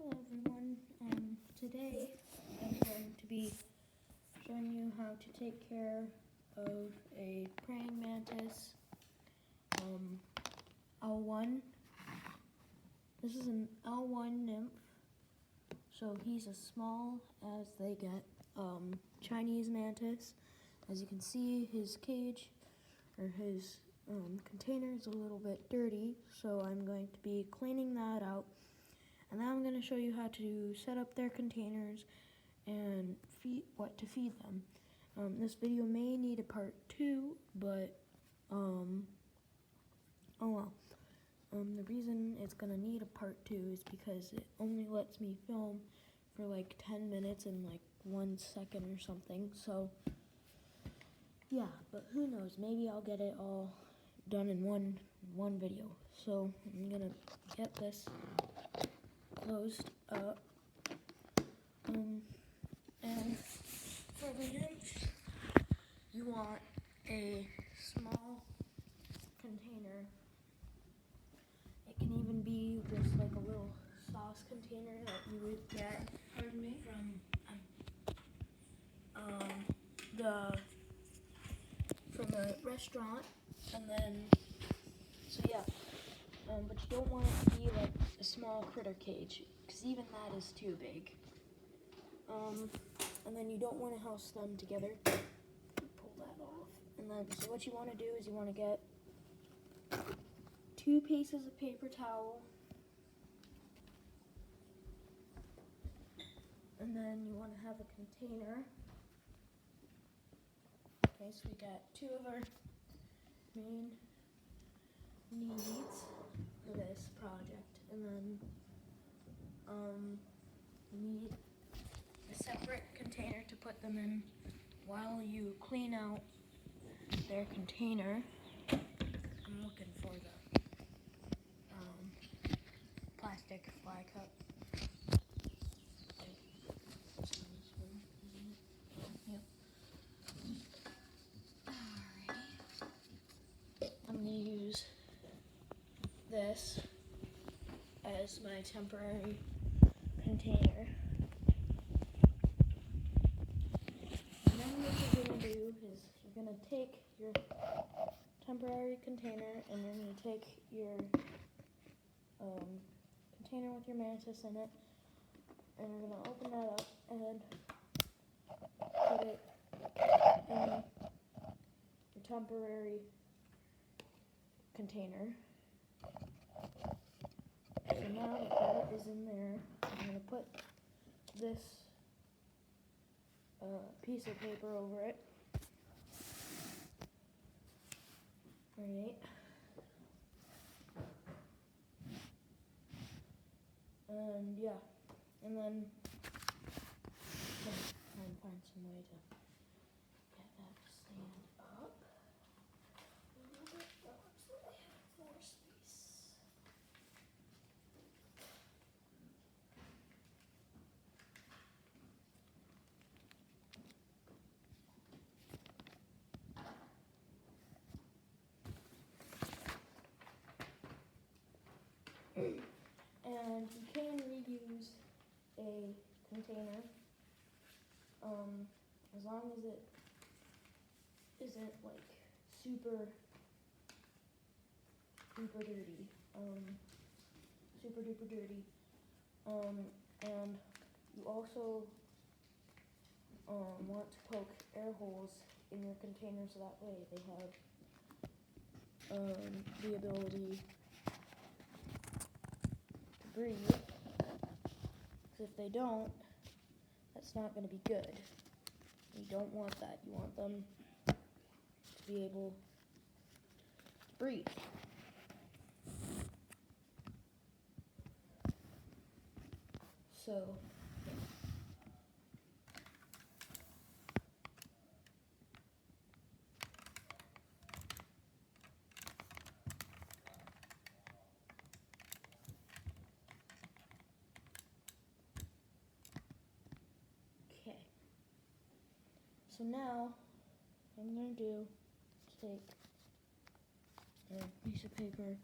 Hello everyone, today I'm going to be showing you how to take care of a praying mantis, L1. This is an L1 nymph, so he's as small as they get, Chinese mantis. As you can see, his cage, or his container is a little bit dirty, so I'm going to be cleaning that out. And now I'm going to show you how to set up their containers and what to feed them. This video may need a part 2, but oh well. The reason it's going to need a part 2 is because it only lets me film for like 10 minutes and like 1 second or something. So yeah, but who knows, maybe I'll get it all done in one video. So I'm going to get this closed up, and for the nymphs, you want a small container. It can even be just like a little sauce container that you would get from a restaurant, and then so yeah. But you don't want it to be like a small critter cage, because even that is too big. And then you don't want to house them together. Pull that off. And then, so what you want to do is you want to get 2 pieces of paper towel. And then you want to have a container. Okay, so we got 2 of our main needs for this project, and then you need a separate container to put them in while you clean out their container. I'm looking for the plastic fly cup. Yep. Alrighty. I'm gonna use this as my temporary container. And then what you're going to do is you're going to take your temporary container and you're going to take your container with your mantis in it, and you're going to open that up and put it in your temporary container. So now that is in there, I'm going to put this piece of paper over it. Alright. And yeah, and then try and find some way to get that to stand up a little bit more so I have more space. And you can reuse a container, as long as it isn't like super dirty, super duper dirty. And you also want to poke air holes in your container so that way they have the ability to breathe. Because if they don't, that's not going to be good. You don't want that. You want them to be able to breathe. So, okay. So now, what I'm going to do is take a piece of paper,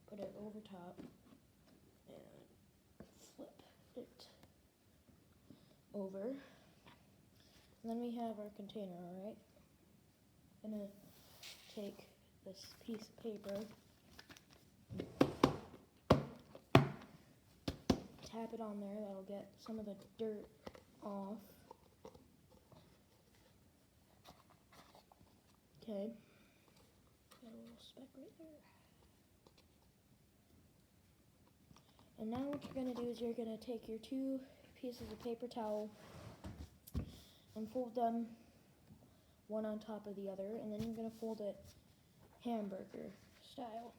put it over top, and over. And then we have our container, alright? I'm gonna take this piece of paper, tap it on there, that'll get some of the dirt off. Okay, got a little speck right there. And now what you're gonna do is you're gonna take your two pieces of paper towel and fold them one on top of the other, and then you're gonna fold it hamburger style.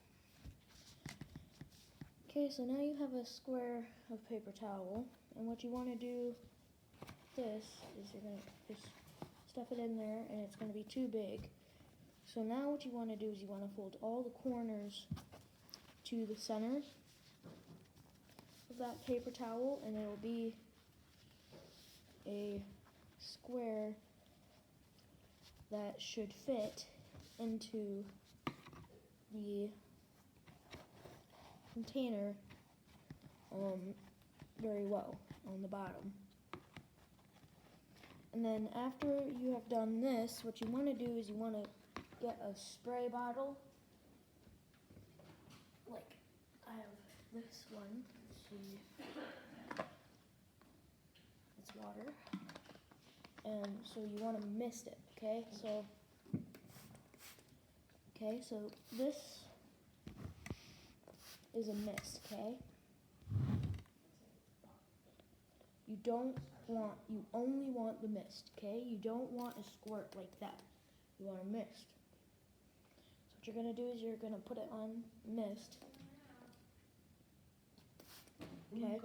Okay, so now you have a square of paper towel, and what you want to do this is you're going to just stuff it in there, and it's going to be too big. So now what you want to do is you want to fold all the corners to the center of that paper towel, and it'll be a square that should fit into the container very well on the bottom. And then after you have done this, what you want to do is you want to get a spray bottle. Like I have this one. Let's see. It's water. And so you want to mist it, okay? So this is a mist, okay? You only want the mist, okay? You don't want a squirt like that. You want a mist. So what you're gonna do is you're gonna put it on mist. Okay?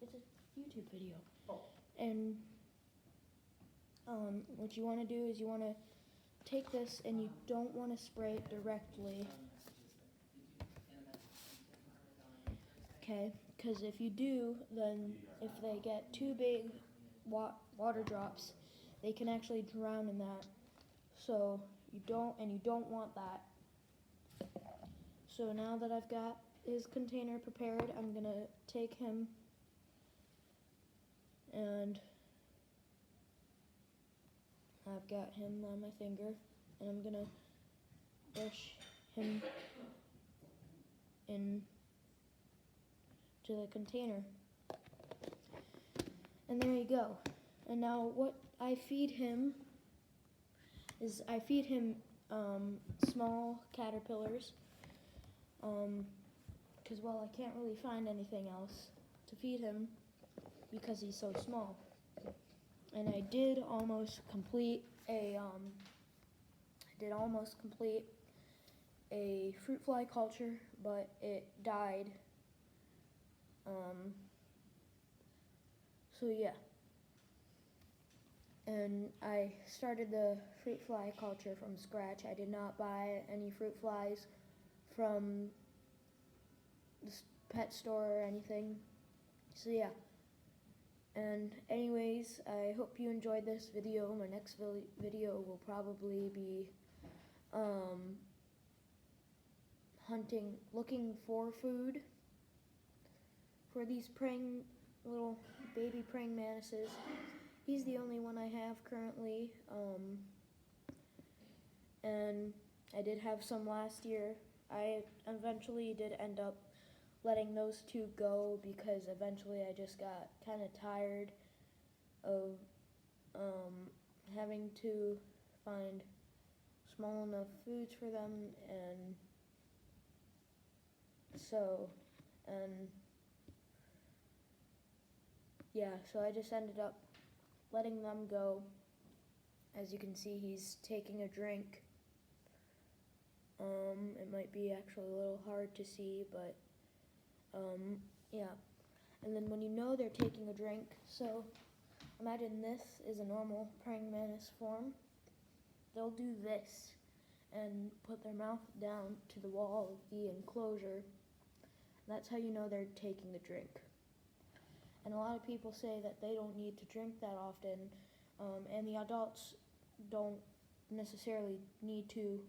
It's a YouTube video. Oh. And what you wanna do is you wanna take this and you don't wanna spray it directly. Okay, because if you do, then if they get too big water drops, they can actually drown in that. So you don't want that. So now that I've got his container prepared, I'm gonna take him and I've got him on my finger, and I'm gonna brush him in to the container. And there you go. And now what I feed him is small caterpillars, because well, I can't really find anything else to feed him because he's so small. And I did almost complete a fruit fly culture, but it died. So yeah. And I started the fruit fly culture from scratch. I did not buy any fruit flies from the pet store or anything. So yeah. And anyways, I hope you enjoyed this video. My next video will probably be looking for food for these little baby praying mantises. He's the only one I have currently, and I did have some last year. I eventually did end up letting those two go because eventually I just got kind of tired of having to find small enough foods for them, and so I just ended up letting them go. As you can see, he's taking a drink. It might be actually a little hard to see, but yeah. And then when you know they're taking a drink, so imagine this is a normal praying mantis form. They'll do this and put their mouth down to the wall of the enclosure. That's how you know they're taking the drink. And a lot of people say that they don't need to drink that often, and the adults don't necessarily need to